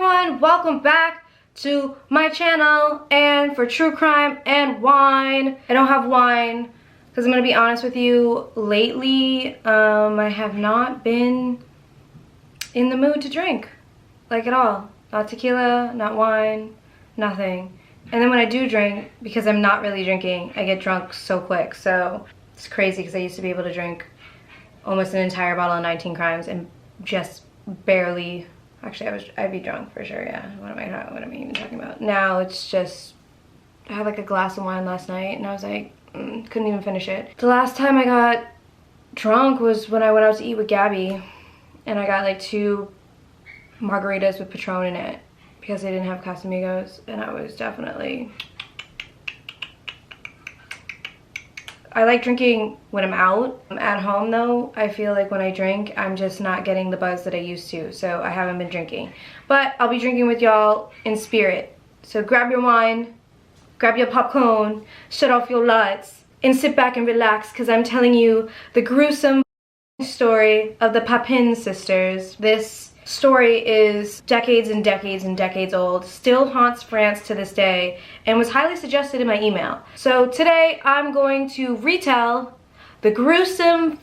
everyone, welcome back to my channel and for true crime and wine. I don't have wine because I'm gonna be honest with you, lately I have not been in the mood to drink, like at all. Not tequila, not wine, nothing. And then when I do drink, because I'm not really drinking, I get drunk so quick. So it's crazy because I used to be able to drink almost an entire bottle of 19 Crimes and just barely. Actually, I'd be drunk for sure, yeah. What am I even talking about? Now it's just, I had like a glass of wine last night and I was like, couldn't even finish it. The last time I got drunk was when I went out to eat with Gabby and I got like 2 margaritas with Patron in it because they didn't have Casamigos, and I was definitely, I like drinking when I'm out. At home though, I feel like when I drink, I'm just not getting the buzz that I used to, so I haven't been drinking. But I'll be drinking with y'all in spirit. So grab your wine, grab your popcorn, shut off your lights, and sit back and relax, because I'm telling you the gruesome story of the Papin sisters. This story is decades and decades and decades old, still haunts France to this day, and was highly suggested in my email. So today I'm going to retell the gruesome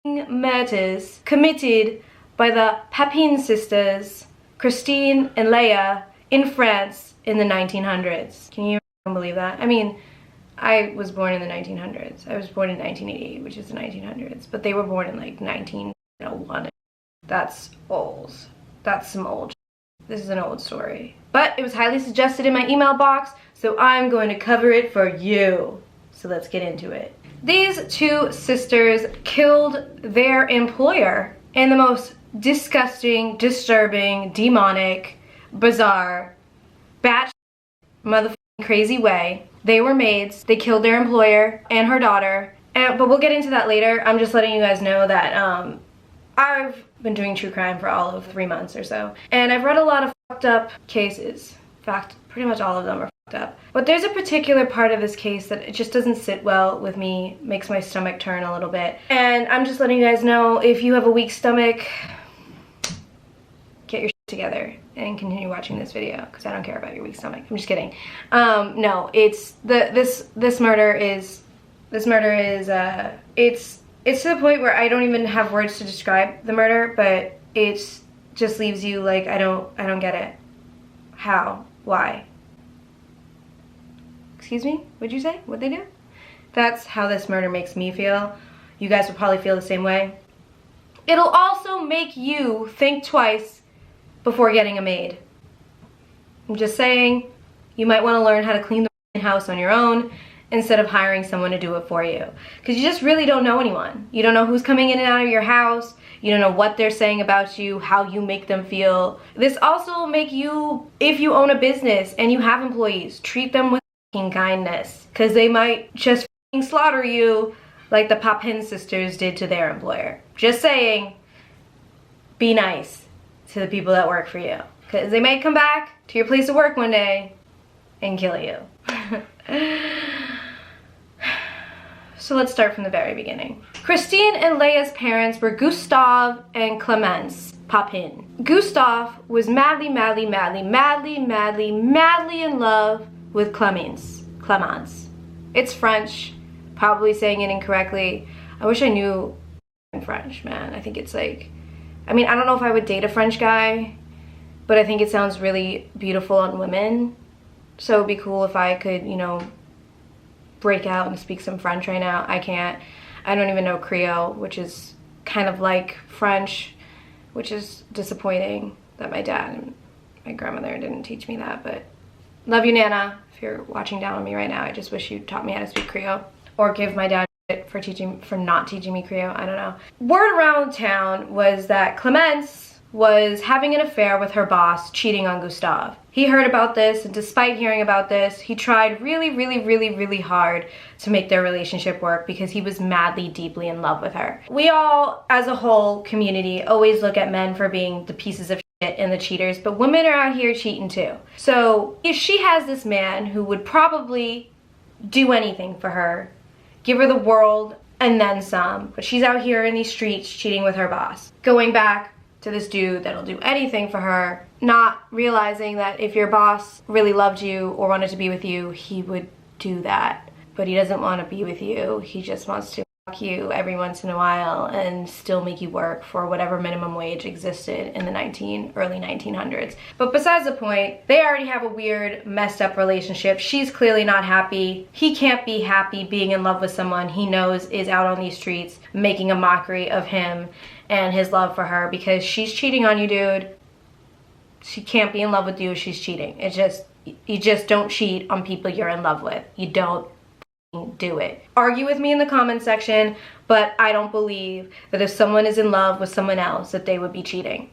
murders committed by the Papin sisters, Christine and Leah, in France in the 1900s. Can you believe that? I mean, I was born in the 1900s. I was born in 1988, which is the 1900s, but they were born in like 1901. That's old. That's some old. This is an old story. But it was highly suggested in my email box, so I'm going to cover it for you. So let's get into it. These 2 sisters killed their employer in the most disgusting, disturbing, demonic, bizarre, batshit motherfucking crazy way. They were maids. They killed their employer and her daughter. But we'll get into that later. I'm just letting you guys know that I've been doing true crime for all of 3 months or so, and I've read a lot of fucked up cases. In fact, pretty much all of them are fucked up. But there's a particular part of this case that it just doesn't sit well with me, makes my stomach turn a little bit. And I'm just letting you guys know, if you have a weak stomach, get your shit together and continue watching this video, because I don't care about your weak stomach. I'm just kidding. No, it's this murder is it's to the point where I don't even have words to describe the murder, but it just leaves you like, I don't get it. How? Why? Excuse me? What'd you say? What'd they do? That's how this murder makes me feel. You guys will probably feel the same way. It'll also make you think twice before getting a maid. I'm just saying, you might want to learn how to clean the house on your own instead of hiring someone to do it for you. Because you just really don't know anyone. You don't know who's coming in and out of your house. You don't know what they're saying about you, how you make them feel. This also will make you, if you own a business and you have employees, treat them with kindness. Because they might just slaughter you like the Papin sisters did to their employer. Just saying, be nice to the people that work for you. Because they may come back to your place of work one day and kill you. So let's start from the very beginning. Christine and Leah's parents were Gustave and Clemence Papin. Gustave was madly in love with Clemence. It's French, probably saying it incorrectly. I wish I knew French, man. I think it's like, I mean, I don't know if I would date a French guy, but I think it sounds really beautiful on women. So it'd be cool if I could, you know, break out and speak some French right now. I can't. I don't even know Creole, which is kind of like French, which is disappointing that my dad and my grandmother didn't teach me that. But love you, Nana. If you're watching down on me right now, I just wish you taught me how to speak Creole, or give my dad shit for not teaching me Creole. I don't know. Word around town was that Clemence was having an affair with her boss, cheating on Gustave. He heard about this, and despite hearing about this, he tried really hard to make their relationship work because he was madly, deeply in love with her. We all, as a whole community, always look at men for being the pieces of shit and the cheaters, but women are out here cheating too. So if she has this man who would probably do anything for her, give her the world and then some, but she's out here in these streets cheating with her boss, going back to this dude that'll do anything for her not realizing that if your boss really loved you or wanted to be with you, he would do that. But he doesn't want to be with you. He just wants to fuck you every once in a while and still make you work for whatever minimum wage existed in the early 1900s. But besides the point, they already have a weird, messed up relationship. She's clearly not happy. He can't be happy being in love with someone he knows is out on these streets making a mockery of him and his love for her, because she's cheating on you, dude. She can't be in love with you if she's cheating. You just don't cheat on people you're in love with. You don't do it. Argue with me in the comment section, but I don't believe that if someone is in love with someone else that they would be cheating.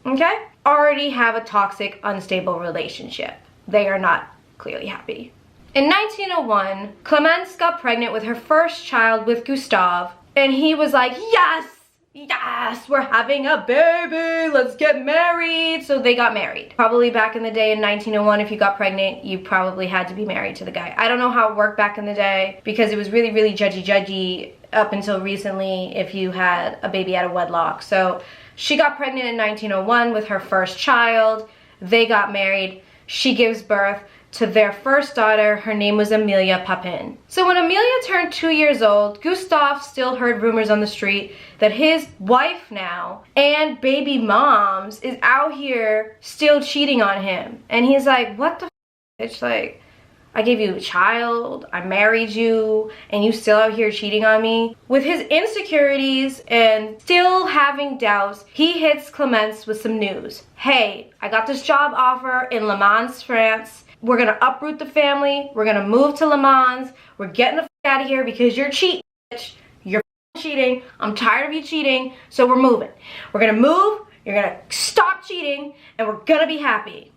Okay? Already have a toxic, unstable relationship. They are not clearly happy. In 1901, Clemence got pregnant with her first child with Gustave, and he was like, yes! Yes, we're having a baby, let's get married. So they got married. Probably back in the day in 1901, if you got pregnant, you probably had to be married to the guy. I don't know how it worked back in the day, because it was really, really judgy up until recently if you had a baby out of wedlock. So she got pregnant in 1901 with her first child. They got married. She gives birth to their first daughter. Her name was Amelia Papin. So when Amelia turned 2 years old, Gustave still heard rumors on the street that his wife now and baby moms is out here still cheating on him. And he's like, what the f***? It's like, I gave you a child, I married you, and you still out here cheating on me? With his insecurities and still having doubts, he hits Clemence with some news. Hey, I got this job offer in Le Mans, France. We're gonna uproot the family. We're gonna move to Le Mans. We're getting the f*** out of here because you're cheating, bitch. You're cheating. I'm tired of you cheating, so we're moving. We're gonna move, you're gonna stop cheating, and we're gonna be happy.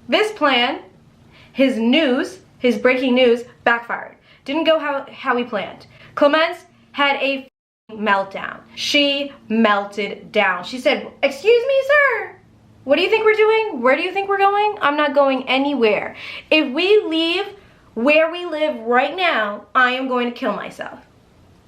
This plan, his breaking news, backfired. Didn't go how he planned. Clemence had a meltdown. She melted down. She said, excuse me, sir. What do you think we're doing? Where do you think we're going? I'm not going anywhere. If we leave where we live right now, I am going to kill myself.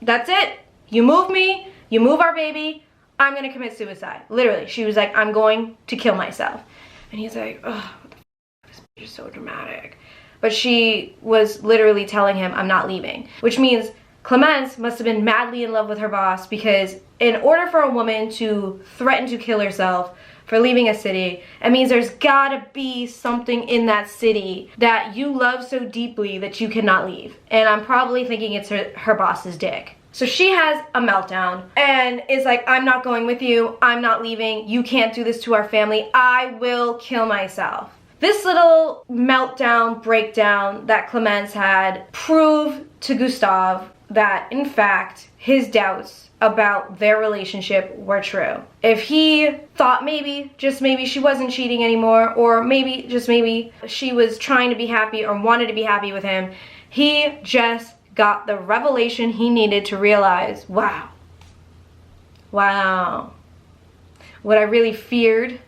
That's it. You move me, you move our baby, I'm gonna commit suicide. Literally, she was like, I'm going to kill myself. And he's like, oh, what the f***, this bitch is so dramatic. But she was literally telling him, I'm not leaving. Which means Clemence must have been madly in love with her boss, because in order for a woman to threaten to kill herself for leaving a city, it means there's gotta be something in that city that you love so deeply that you cannot leave. And I'm probably thinking it's her boss's dick. So she has a meltdown and is like, I'm not going with you, I'm not leaving, you can't do this to our family, I will kill myself. This little meltdown, breakdown that Clemence had proved to Gustave that, in fact, his doubts about their relationship were true. If he thought maybe, just maybe, she wasn't cheating anymore, or maybe, just maybe, she was trying to be happy or wanted to be happy with him, he just got the revelation he needed to realize, wow, what I really feared,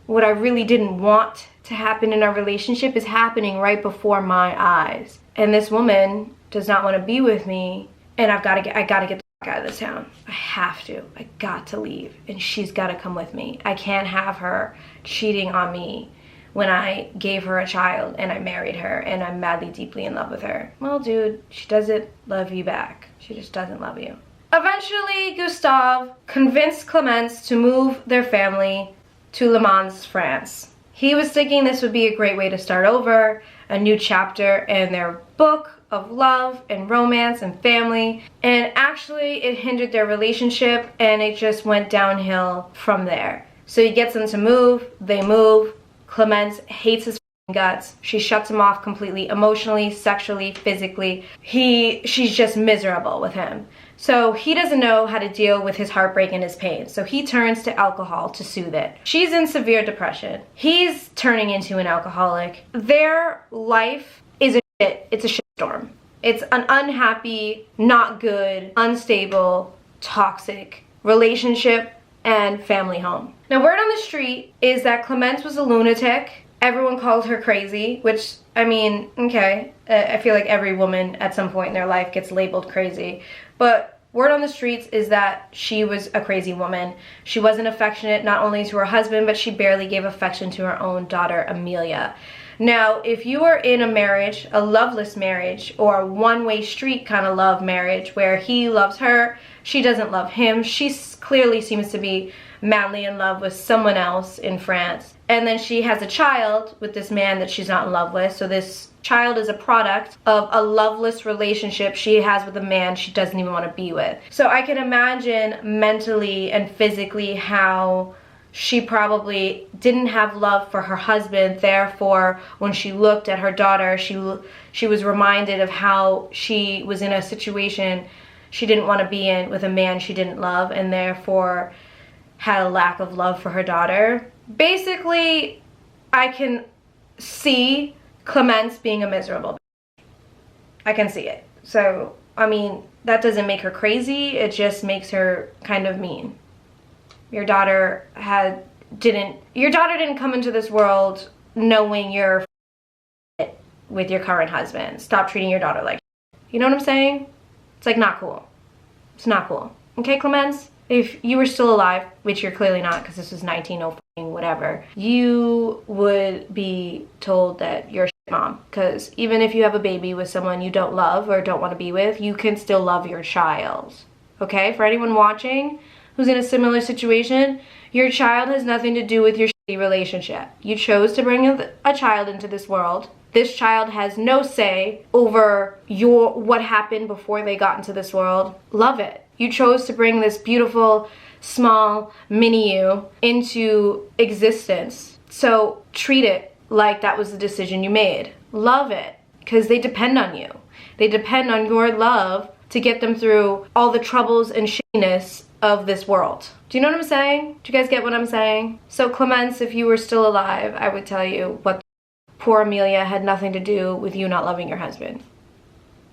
what I really didn't want to happen in our relationship is happening right before my eyes. And this woman does not want to be with me, and I gotta get the fuck out of this town. I have to. I got to leave, and she's got to come with me. I can't have her cheating on me when I gave her a child and I married her and I'm madly, deeply in love with her. Well, dude, she doesn't love you back. She just doesn't love you. Eventually, Gustave convinced Clemence to move their family to Le Mans, France. He was thinking this would be a great way to start over, a new chapter in their book of love and romance and family. And actually, it hindered their relationship, and it just went downhill from there. So he gets them to move, they move. Clemence hates his guts. She shuts him off completely, emotionally, sexually, physically. She's just miserable with him. So he doesn't know how to deal with his heartbreak and his pain. So he turns to alcohol to soothe it. She's in severe depression. He's turning into an alcoholic. Their life is a shit. It's a shitstorm. It's an unhappy, not good, unstable, toxic relationship and family home. Now, word on the street is that Clemence was a lunatic. Everyone called her crazy, which, I mean, okay. I feel like every woman at some point in their life gets labeled crazy. But Word on the streets is that she was a crazy woman. She wasn't affectionate not only to her husband, but she barely gave affection to her own daughter, Amelia. Now, if you are in a marriage, a loveless marriage, or a one-way street kind of love marriage where he loves her, she doesn't love him, she clearly seems to be madly in love with someone else in France. And then she has a child with this man that she's not in love with. So this child is a product of a loveless relationship she has with a man she doesn't even want to be with. So I can imagine mentally and physically how she probably didn't have love for her husband. Therefore, when she looked at her daughter, she was reminded of how she was in a situation she didn't want to be in with a man she didn't love, and therefore had a lack of love for her daughter. Basically, I can see Clemence being a miserable bitch. I can see it. So, I mean, that doesn't make her crazy. It just makes her kind of mean. Your daughter didn't come into this world knowing you're with your current husband. Stop treating your daughter like shit. You know what I'm saying? It's like not cool. It's not cool. Okay, Clemence? If you were still alive, which you're clearly not because this was 1905 whatever, you would be told that you're a shit mom. Because even if you have a baby with someone you don't love or don't want to be with, you can still love your child. Okay? For anyone watching who's in a similar situation, your child has nothing to do with your shitty relationship. You chose to bring a child into this world. This child has no say over what happened before they got into this world. Love it. You chose to bring this beautiful, small mini you into existence. So treat it like that was the decision you made. Love it, because they depend on you. They depend on your love to get them through all the troubles and shittiness of this world. Do you know what I'm saying? Do you guys get what I'm saying? So Clemence, if you were still alive, I would tell you what poor Amelia had nothing to do with you not loving your husband.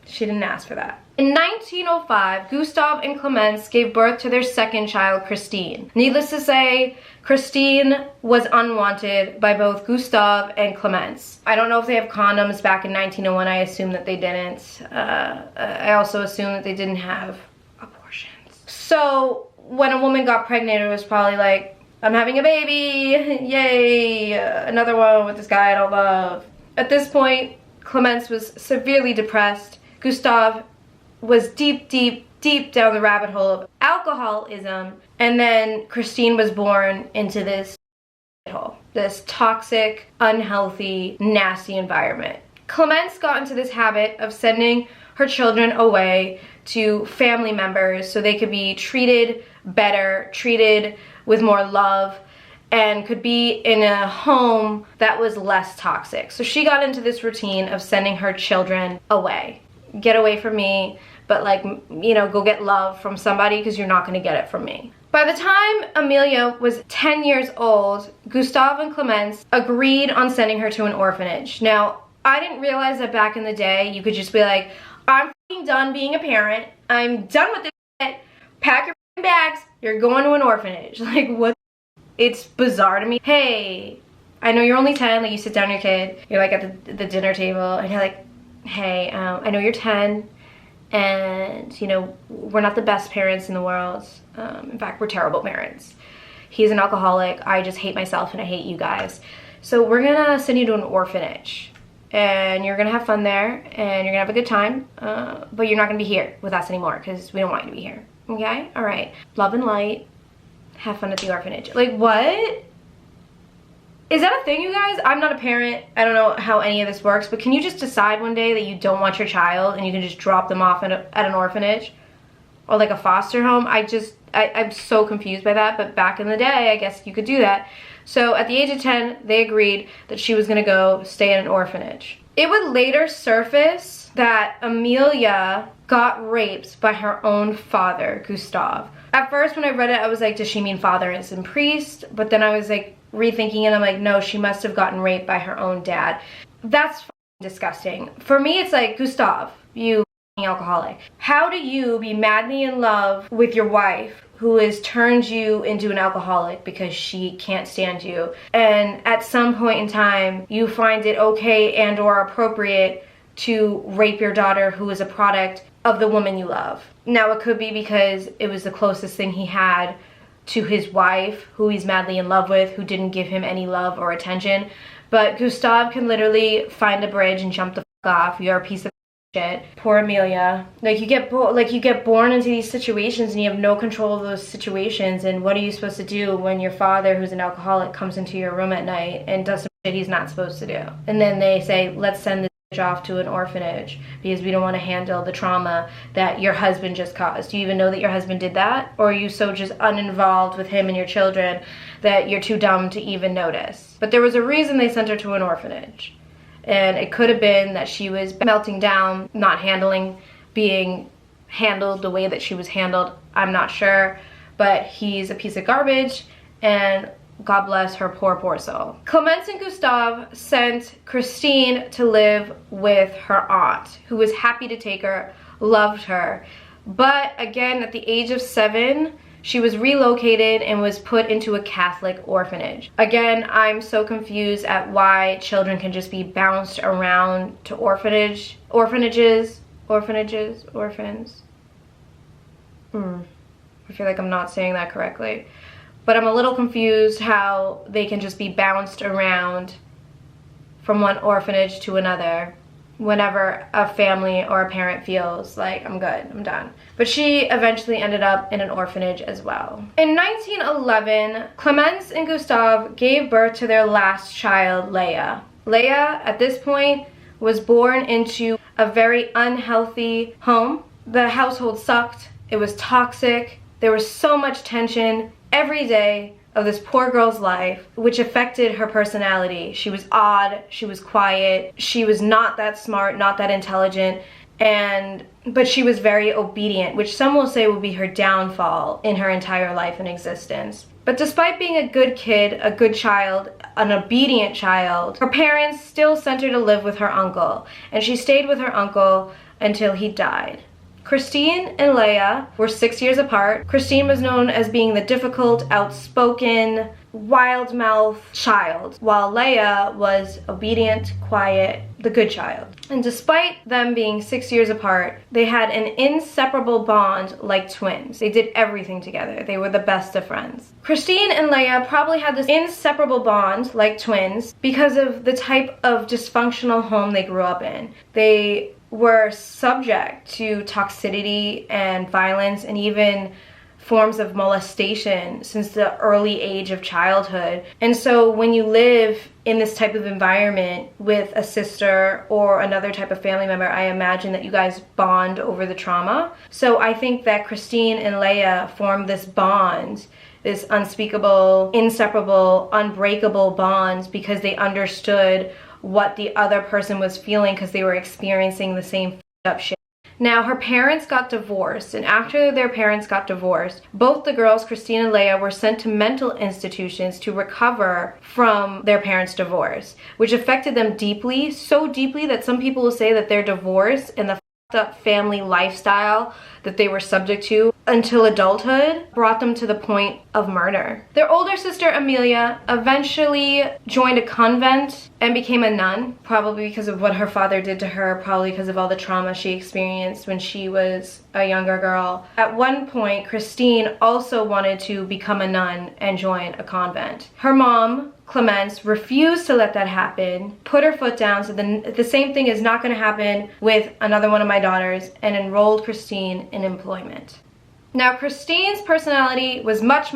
She didn't ask for that. In 1905, Gustave and Clemence gave birth to their second child, Christine. Needless to say, Christine was unwanted by both Gustave and Clemence. I don't know if they have condoms back in 1901. I assume that they didn't. I also assume that they didn't have abortions. So when a woman got pregnant, it was probably like, I'm having a baby, yay, another one with this guy I don't love. At this point, Clemence was severely depressed. Gustave was deep down the rabbit hole of alcoholism, and then Christine was born into this hole, this toxic, unhealthy, nasty environment. Clemence got into this habit of sending her children away to family members so they could be treated better, treated with more love, and could be in a home that was less toxic. So she got into this routine of sending her children away. Get away from me, but like, you know, go get love from somebody because you're not going to get it from me. By the time Amelia was 10 years old, Gustave and Clemence agreed on sending her to an orphanage. Now, I didn't realize that back in the day, you could just be like, I'm f***ing done being a parent. I'm done with this shit. Pack your f***ing bags. You're going to an orphanage. Like, what? It's bizarre to me. Hey, I know you're only 10. Like, you sit down with your kid. You're like at the dinner table, and you're like, hey, I know you're 10, and, you know, we're not the best parents in the world. In fact, we're terrible parents. He's an alcoholic. I just hate myself, and I hate you guys. So we're gonna send you to an orphanage, and you're gonna have fun there, and you're gonna have a good time, but you're not gonna be here with us anymore, because we don't want you to be here, okay? All right, love and light, have fun at the orphanage. Like, what? Is that a thing, you guys? I'm not a parent. I don't know how any of this works, but can you just decide one day that you don't want your child and you can just drop them off at an orphanage or like a foster home? I'm so confused by that, but back in the day, I guess you could do that. So at the age of 10, they agreed that she was gonna go stay in an orphanage. It would later surface that Amelia got raped by her own father, Gustave. At first, when I read it, I was like, does she mean father as in priest? But then I was like, rethinking it, I'm like, no, she must have gotten raped by her own dad. That's disgusting. For me, it's like, Gustave, you alcoholic. How do you be madly in love with your wife who has turned you into an alcoholic because she can't stand you, and at some point in time, you find it okay and or appropriate to rape your daughter who is a product of the woman you love. Now, it could be because it was the closest thing he had to his wife, who he's madly in love with, who didn't give him any love or attention. But Gustav can literally find a bridge and jump the fuck off. You're a piece of shit. Poor Amelia. Like, you get born into these situations and you have no control of those situations. And what are you supposed to do when your father, who's an alcoholic, comes into your room at night and does some shit he's not supposed to do? And then they say, let's send this bitch off to an orphanage because we don't want to handle the trauma that your husband just caused. Do you even know that your husband did that? Or are you so just uninvolved with him and your children that you're too dumb to even notice? But there was a reason they sent her to an orphanage. And it could have been that she was melting down, not being handled the way that she was handled. I'm not sure, but he's a piece of garbage, and God bless her poor soul. Clemence and Gustav sent Christine to live with her aunt, who was happy to take her, loved her. But again, at the age of 7, she was relocated and was put into a Catholic orphanage. Again, I'm so confused at why children can just be bounced around to orphans. I feel like I'm not saying that correctly. But I'm a little confused how they can just be bounced around from one orphanage to another whenever a family or a parent feels like, I'm good, I'm done. But she eventually ended up in an orphanage as well. In 1911, Clemence and Gustav gave birth to their last child, Leah. Leah, at this point, was born into a very unhealthy home. The household sucked. It was toxic. There was so much tension every day of this poor girl's life, which affected her personality. She was odd, she was quiet, she was not that smart, not that intelligent, but she was very obedient, which some will say will be her downfall in her entire life and existence. But despite being a good kid, a good child, an obedient child, her parents still sent her to live with her uncle, and she stayed with her uncle until he died. Christine and Leah were 6 years apart. Christine was known as being the difficult, outspoken, wild-mouthed child, while Leah was obedient, quiet, the good child. And despite them being 6 years apart, they had an inseparable bond like twins. They did everything together. They were the best of friends. Christine and Leah probably had this inseparable bond like twins because of the type of dysfunctional home they grew up in. They were subject to toxicity and violence and even forms of molestation since the early age of childhood. And so when you live in this type of environment with a sister or another type of family member, I imagine that you guys bond over the trauma. So I think that Christine and Leah formed this bond, this unspeakable, inseparable, unbreakable bond because they understood what the other person was feeling because they were experiencing the same up shit. Now, her parents got divorced, and after their parents got divorced, both the girls, Christine and Leah, were sent to mental institutions to recover from their parents' divorce, which affected them deeply, so deeply that some people will say that their divorce and the up family lifestyle that they were subject to until adulthood brought them to the point of murder. Their older sister Amelia eventually joined a convent and became a nun, probably because of what her father did to her, probably because of all the trauma she experienced when she was a younger girl. At one point, Christine also wanted to become a nun and join a convent. Her mom, Clemence, refused to let that happen, put her foot down, so the same thing is not going to happen with another one of my daughters, and enrolled Christine in employment. Now, Christine's personality was much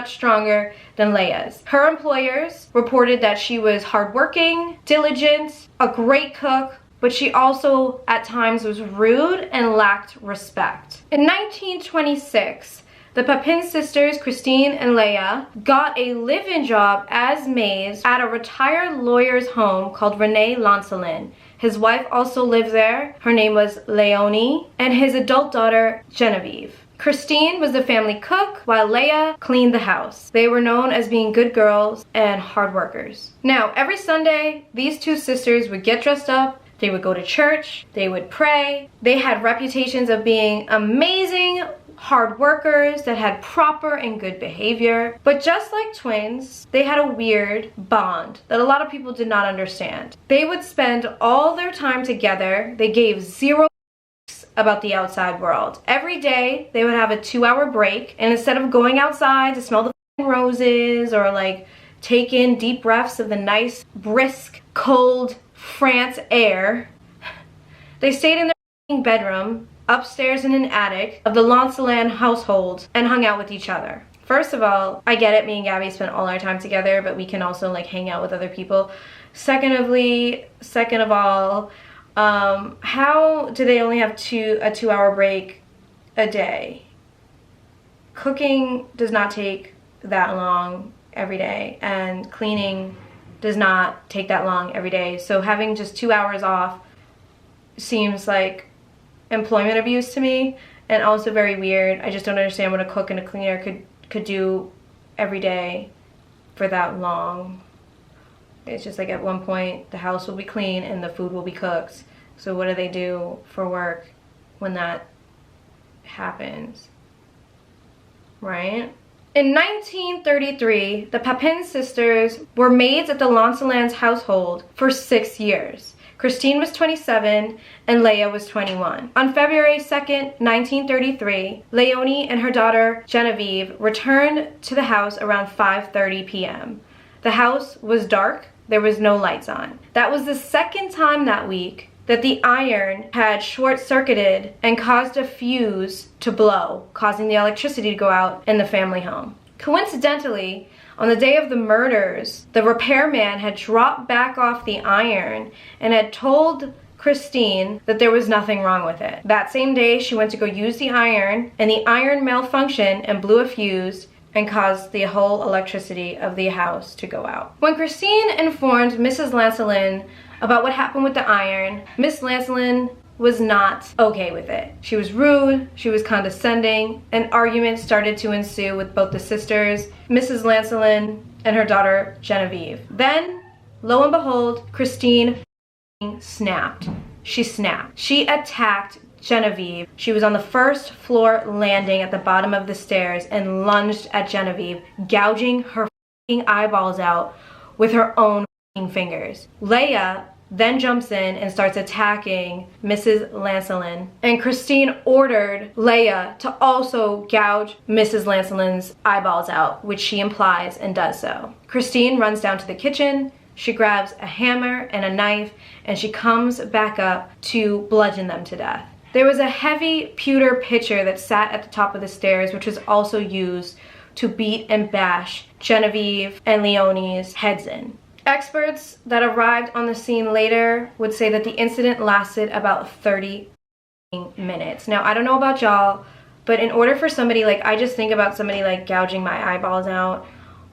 stronger than Leah's. Her employers reported that she was hardworking, diligent, a great cook, but she also at times was rude and lacked respect. In 1926, the Papin sisters, Christine and Leah, got a live-in job as maids at a retired lawyer's home called Rene Lancelin. His wife also lived there. Her name was Leonie, and his adult daughter, Genevieve. Christine was the family cook, while Leah cleaned the house. They were known as being good girls and hard workers. Now, every Sunday, these two sisters would get dressed up. They would go to church. They would pray. They had reputations of being amazing hard workers that had proper and good behavior. But just like twins, they had a weird bond that a lot of people did not understand. They would spend all their time together. They gave zero about the outside world. Every day they would have a 2-hour break, and instead of going outside to smell the roses or like take in deep breaths of the nice, brisk, cold France air, they stayed in their bedroom, upstairs in an attic of the Lancelin household, and hung out with each other. First of all, I get it, me and Gabby spent all our time together, but we can also like hang out with other people. Second of all, how do they only have a 2-hour break a day? Cooking does not take that long every day, and cleaning does not take that long every day. So having just 2 hours off seems like employment abuse to me, and also very weird. I just don't understand what a cook and a cleaner could do every day for that long. It's just like at one point the house will be clean and the food will be cooked. So what do they do for work when that happens? Right? In 1933, the Papin sisters were maids at the Lancelin's household for 6 years. Christine was 27 and Leah was 21. On February 2nd, 1933, Leonie and her daughter Genevieve returned to the house around 5:30 p.m. The house was dark, there was no lights on. That was the second time that week that the iron had short-circuited and caused a fuse to blow, causing the electricity to go out in the family home. Coincidentally, on the day of the murders, the repairman had dropped back off the iron and had told Christine that there was nothing wrong with it. That same day, she went to go use the iron, and the iron malfunctioned and blew a fuse and caused the whole electricity of the house to go out. When Christine informed Mrs. Lancelin about what happened with the iron, Miss Lancelin was not okay with it. She was rude, she was condescending, and arguments started to ensue with both the sisters, Mrs. Lancelin and her daughter Genevieve. Then, lo and behold, Christine snapped. She snapped. She attacked Genevieve. She was on the first floor landing at the bottom of the stairs and lunged at Genevieve, gouging her eyeballs out with her own fingers. Leah then jumps in and starts attacking Mrs. Lancelin, and Christine ordered Leah to also gouge Mrs. Lancelin's eyeballs out, which she implies and does so. Christine runs down to the kitchen, she grabs a hammer and a knife, and she comes back up to bludgeon them to death. There was a heavy pewter pitcher that sat at the top of the stairs, which was also used to beat and bash Genevieve and Leonie's heads in. Experts that arrived on the scene later would say that the incident lasted about 30 minutes. Now, I don't know about y'all, but in order for somebody, like, I just think about somebody like gouging my eyeballs out,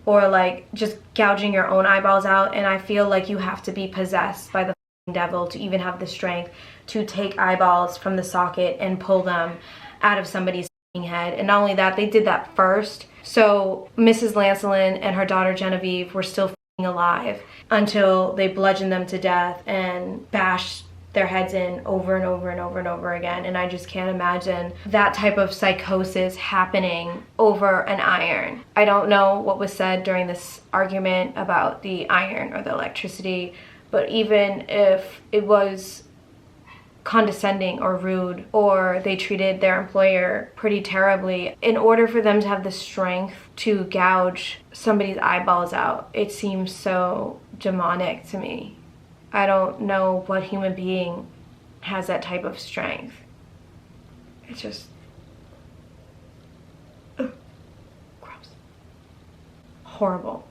or like just gouging your own eyeballs out, and I feel like you have to be possessed by the devil to even have the strength to take eyeballs from the socket and pull them out of somebody's head. And not only that, they did that first. So Mrs. Lancelin and her daughter Genevieve were still alive until they bludgeoned them to death and bashed their heads in over and over and over and over again. And I just can't imagine that type of psychosis happening over an iron. I don't know what was said during this argument about the iron or the electricity, but even if it was condescending or rude, or they treated their employer pretty terribly, in order for them to have the strength to gouge somebody's eyeballs out, it seems so demonic to me. I don't know what human being has that type of strength. It's just gross, horrible,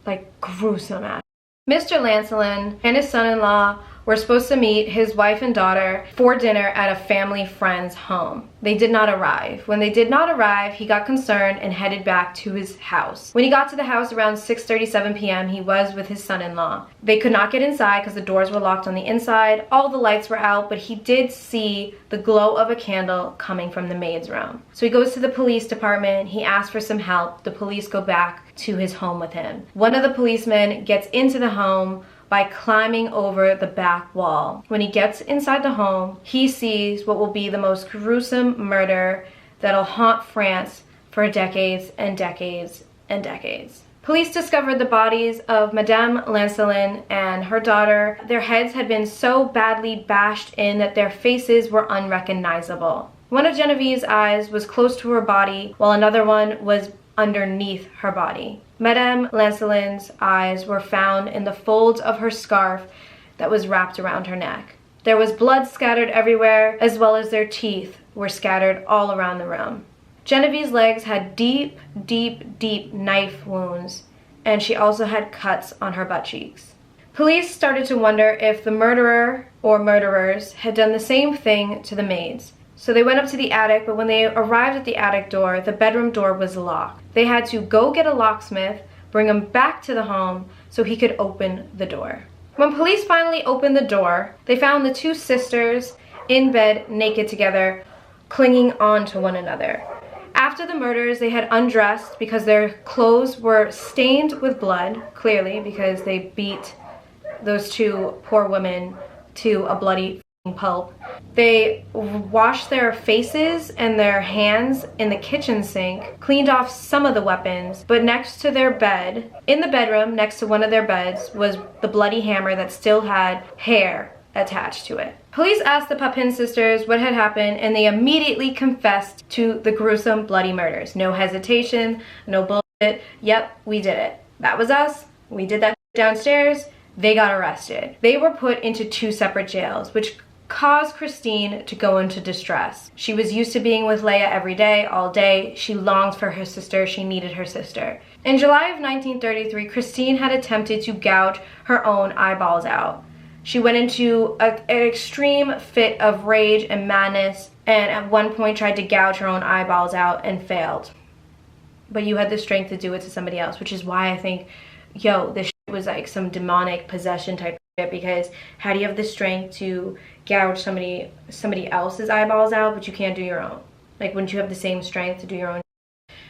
like gruesome ass. Mr. Lancelin and his son-in-law were supposed to meet his wife and daughter for dinner at a family friend's home. They did not arrive. When they did not arrive, he got concerned and headed back to his house. When he got to the house around 6:37 p.m., he was with his son-in-law. They could not get inside because the doors were locked on the inside. All the lights were out, but he did see the glow of a candle coming from the maid's room. So he goes to the police department. He asks for some help. The police go back to his home with him. One of the policemen gets into the home by climbing over the back wall. When he gets inside the home, he sees what will be the most gruesome murder that'll haunt France for decades and decades and decades. Police discovered the bodies of Madame Lancelin and her daughter. Their heads had been so badly bashed in that their faces were unrecognizable. One of Genevieve's eyes was close to her body, while another one was underneath her body. Madame Lancelin's eyes were found in the folds of her scarf that was wrapped around her neck. There was blood scattered everywhere, as well as their teeth were scattered all around the room. Genevieve's legs had deep, deep, deep knife wounds, and she also had cuts on her butt cheeks. Police started to wonder if the murderer or murderers had done the same thing to the maids. So they went up to the attic, but when they arrived at the attic door, the bedroom door was locked. They had to go get a locksmith, bring him back to the home so he could open the door. When police finally opened the door, they found the two sisters in bed naked together, clinging on to one another. After the murders, they had undressed because their clothes were stained with blood, clearly, because they beat those two poor women to a bloody pulp. They washed their faces and their hands in the kitchen sink, cleaned off some of the weapons, but next to their bed, in the bedroom next to one of their beds, was the bloody hammer that still had hair attached to it. Police asked the Papin sisters what had happened, and they immediately confessed to the gruesome bloody murders. No hesitation, no bullshit. Yep, we did it. That was us. We did that downstairs. They got arrested. They were put into two separate jails, which caused Christine to go into distress. She was used to being with Leia every day, all day. She longed for her sister. She needed her sister. In July of 1933, Christine had attempted to gouge her own eyeballs out. She went into an extreme fit of rage and madness, and at one point tried to gouge her own eyeballs out and failed. But you had the strength to do it to somebody else, which is why I think, yo, this shit was like some demonic possession type of shit, because how do you have the strength to gouge somebody else's eyeballs out, but you can't do your own? Like, wouldn't you have the same strength to do your own?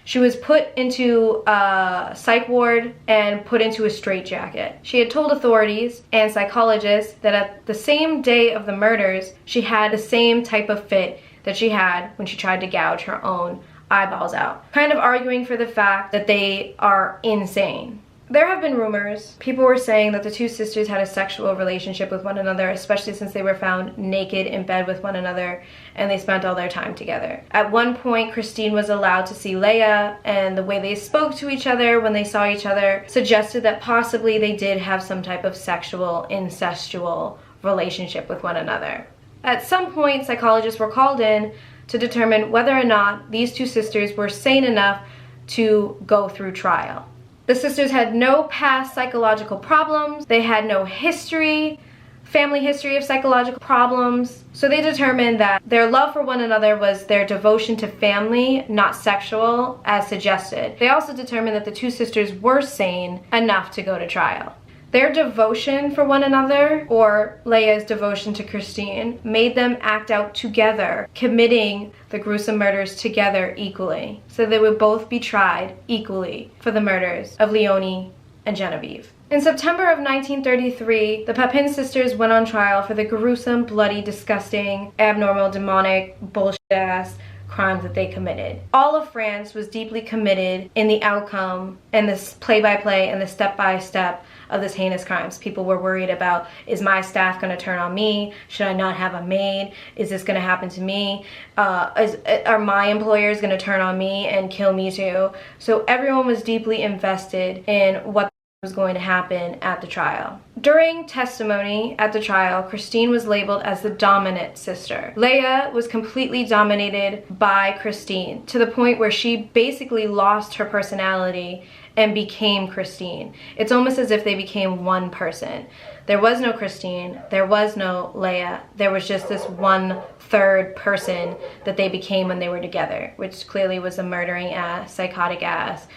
She was put into a psych ward and put into a straitjacket. She had told authorities and psychologists that at the same day of the murders, she had the same type of fit that she had when she tried to gouge her own eyeballs out, kind of arguing for the fact that they are insane. There have been rumors. People were saying that the two sisters had a sexual relationship with one another, especially since they were found naked in bed with one another and they spent all their time together. At one point, Christine was allowed to see Leia, and the way they spoke to each other when they saw each other suggested that possibly they did have some type of sexual, incestual relationship with one another. At some point, psychologists were called in to determine whether or not these two sisters were sane enough to go through trial. The sisters had no past psychological problems. They had no family history of psychological problems. So they determined that their love for one another was their devotion to family, not sexual, as suggested. They also determined that the two sisters were sane enough to go to trial. Their devotion for one another, or Leia's devotion to Christine, made them act out together, committing the gruesome murders together equally. So they would both be tried equally for the murders of Leonie and Genevieve. In September of 1933, the Papin sisters went on trial for the gruesome, bloody, disgusting, abnormal, demonic, bullshit-ass crimes that they committed. All of France was deeply committed in the outcome and this play-by-play and the step-by-step of this heinous crimes. People were worried about, is my staff going to turn on me? Should I not have a maid? Is this going to happen to me? Are my employers going to turn on me and kill me too? So everyone was deeply invested in what was going to happen at the trial. During testimony at the trial, Christine was labeled as the dominant sister. Leia was completely dominated by Christine, to the point where she basically lost her personality and became Christine. It's almost as if they became one person. There was no Christine, there was no Leia, there was just this one third person that they became when they were together, which clearly was a murdering ass, psychotic ass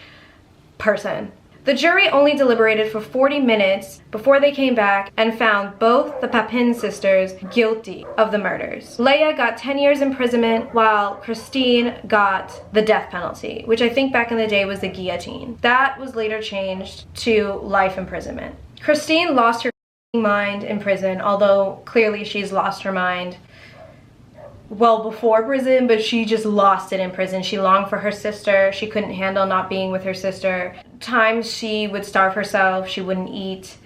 person. The jury only deliberated for 40 minutes before they came back and found both the Papin sisters guilty of the murders. Leia got 10 years imprisonment while Christine got the death penalty, which I think back in the day was the guillotine. That was later changed to life imprisonment. Christine lost her mind in prison, although clearly she's lost her mind well before prison, but she just lost it in prison. She longed for her sister. She couldn't handle not being with her sister. Times she would starve herself. She wouldn't eat.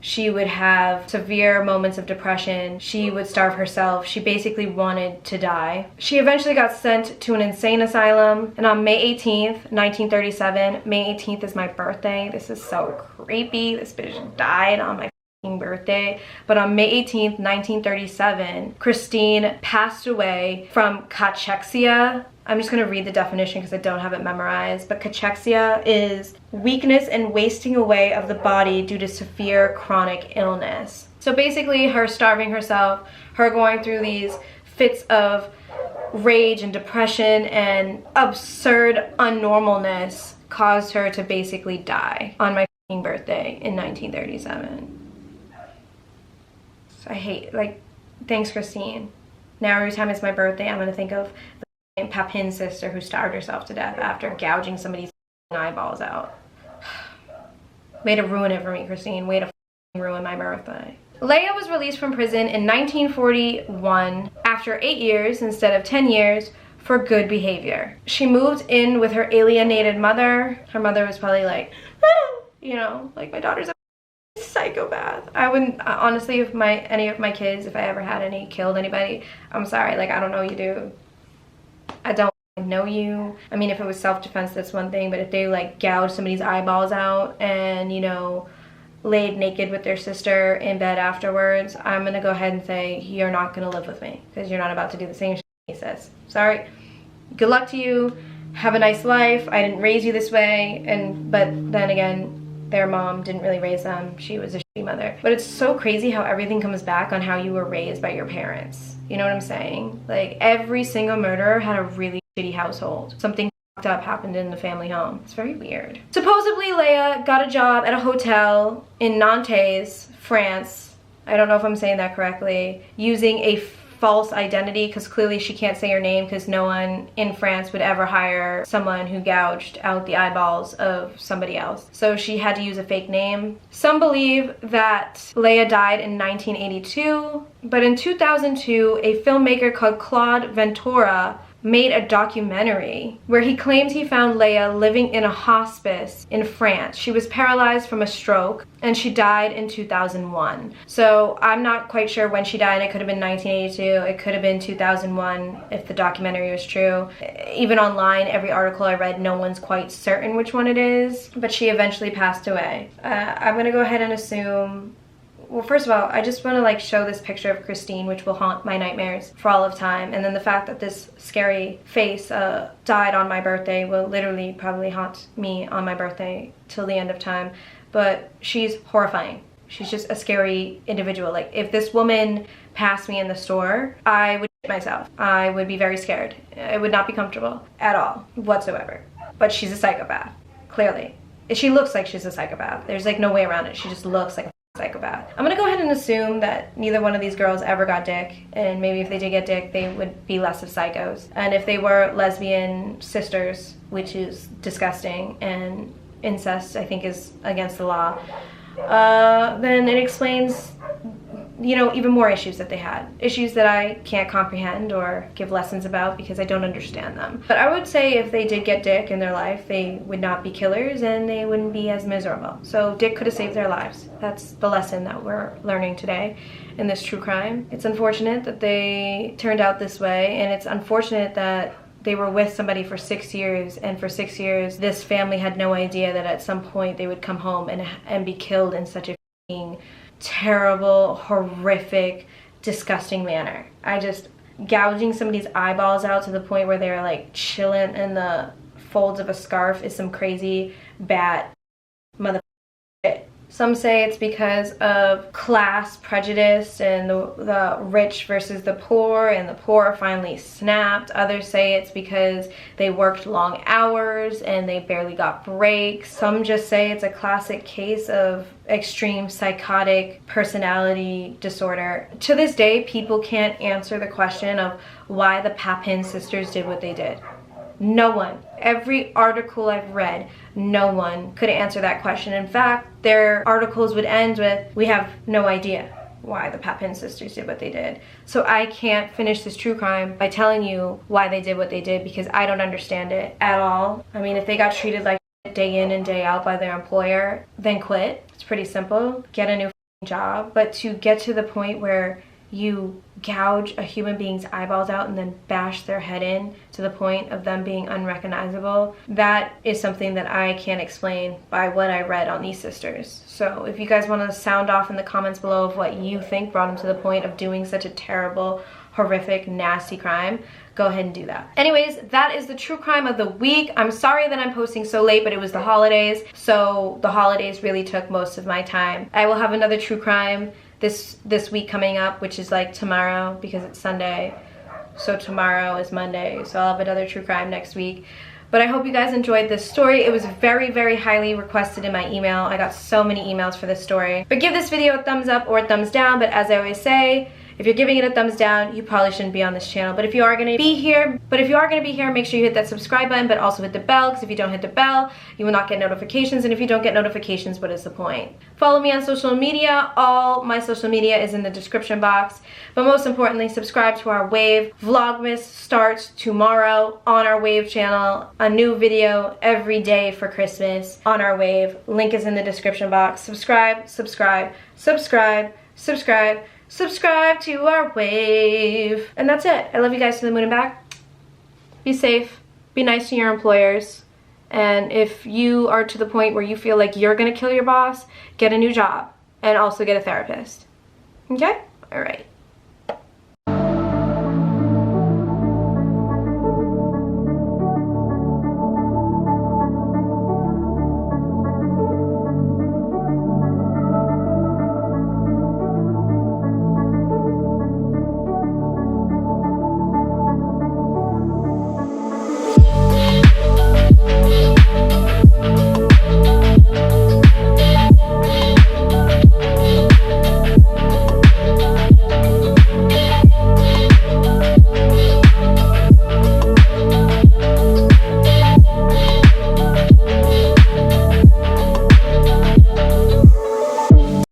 She would have severe moments of depression. She would starve herself. She basically wanted to die. She eventually got sent to an insane asylum, and on May 18th, 1937, May 18th is my birthday. This is so creepy. This bitch died on my birthday. But on May 18th, 1937, Christine passed away from cachexia. I'm just gonna read the definition because I don't have it memorized, but cachexia is weakness and wasting away of the body due to severe chronic illness. So basically her starving herself, her going through these fits of rage and depression and absurd unnormalness caused her to basically die on my birthday in 1937. I hate, like, thanks Christine. Now every time it's my birthday, I'm gonna think of the Papin sister who starved herself to death after gouging somebody's eyeballs out. Way to ruin it for me, Christine. Way to ruin my birthday. Leah was released from prison in 1941 after 8 years instead of 10 years for good behavior. She moved in with her alienated mother. Her mother was probably like, you know, like, my daughter's a psychopath. I wouldn't, honestly, if any of my kids, if I ever had any, killed anybody, I'm sorry, like, I don't know you, dude. I don't know you. I mean, if it was self-defense, that's one thing, but if they, like, gouged somebody's eyeballs out and, you know, laid naked with their sister in bed afterwards, I'm gonna go ahead and say, you're not gonna live with me, because you're not about to do the same shit he says. Sorry. Good luck to you. Have a nice life. I didn't raise you this way, but then again, their mom didn't really raise them. She was a shitty mother. But it's so crazy how everything comes back on how you were raised by your parents. You know what I'm saying? Like, every single murderer had a really shitty household. Something fucked up happened in the family home. It's very weird. Supposedly, Leah got a job at a hotel in Nantes, France. I don't know if I'm saying that correctly. Using a false identity, because clearly she can't say her name because no one in France would ever hire someone who gouged out the eyeballs of somebody else. So she had to use a fake name. Some believe that Leah died in 1982, but in 2002, a filmmaker called Claude Ventura made a documentary where he claimed he found Leah living in a hospice in France. She was paralyzed from a stroke and she died in 2001. So I'm not quite sure when she died. It could have been 1982. It could have been 2001 if the documentary was true. Even online, every article I read, no one's quite certain which one it is, but she eventually passed away. I'm gonna go ahead and assume, well, first of all, I just want to, like, show this picture of Christine, which will haunt my nightmares for all of time. And then the fact that this scary face died on my birthday will literally probably haunt me on my birthday till the end of time. But she's horrifying. She's just a scary individual. Like, if this woman passed me in the store, I would shit myself. I would be very scared. I would not be comfortable at all, whatsoever. But she's a psychopath, clearly. She looks like she's a psychopath. There's, like, no way around it. She just looks like a psychopath. I'm gonna go ahead and assume that neither one of these girls ever got dick, and maybe if they did get dick, they would be less of psychos. And if they were lesbian sisters, which is disgusting, and incest, I think, is against the law, then it explains, you know, even more issues that they had. Issues that I can't comprehend or give lessons about because I don't understand them. But I would say if they did get dick in their life, they would not be killers and they wouldn't be as miserable. So dick could have saved their lives. That's the lesson that we're learning today in this true crime. It's unfortunate that they turned out this way, and it's unfortunate that they were with somebody for 6 years, and for 6 years this family had no idea that at some point they would come home and be killed in such a terrible, horrific, disgusting manner. Gouging somebody's eyeballs out to the point where they're, like, chilling in the folds of a scarf is some crazy bat mother shit. Some say it's because of class prejudice and the rich versus the poor, and the poor finally snapped. Others say it's because they worked long hours and they barely got breaks. Some just say it's a classic case of extreme psychotic personality disorder. To this day, people can't answer the question of why the Papin sisters did what they did. No one. Every article I've read, no one could answer that question. In fact, their articles would end with, "We have no idea. why the Papin sisters did what they did. So I can't finish this true crime by telling you why they did what they did, because I don't understand it at all. I mean, if they got treated like day in and day out by their employer, then quit. It's pretty simple. Get a new job. But to get to the point where you gouge a human being's eyeballs out and then bash their head in to the point of them being unrecognizable, that is something that I can't explain by what I read on these sisters. So if you guys want to sound off in the comments below of what you think brought them to the point of doing such a terrible, horrific, nasty crime, go ahead and do that. Anyways, that is the true crime of the week. I'm sorry that I'm posting so late, but it was the holidays, so the holidays really took most of my time. I will have another true crime this week coming up, which is like tomorrow, because it's Sunday, so tomorrow is Monday, so I'll have another true crime next week. But I hope you guys enjoyed this story. It was very, very highly requested in my email. I got so many emails for this story. But give this video a thumbs up or a thumbs down, but as I always say, if you're giving it a thumbs down, you probably shouldn't be on this channel. But if you are gonna be here, make sure you hit that subscribe button, but also hit the bell, because if you don't hit the bell, you will not get notifications. And if you don't get notifications, what is the point? Follow me on social media. All my social media is in the description box. But most importantly, subscribe to our Wave. Vlogmas starts tomorrow on our Wave channel. A new video every day for Christmas on our Wave. Link is in the description box. Subscribe, subscribe, subscribe, subscribe. Subscribe to our Wave. And that's it. I love you guys to the moon and back. Be safe. Be nice to your employers. And if you are to the point where you feel like you're gonna kill your boss, get a new job. And also get a therapist. Okay? Alright.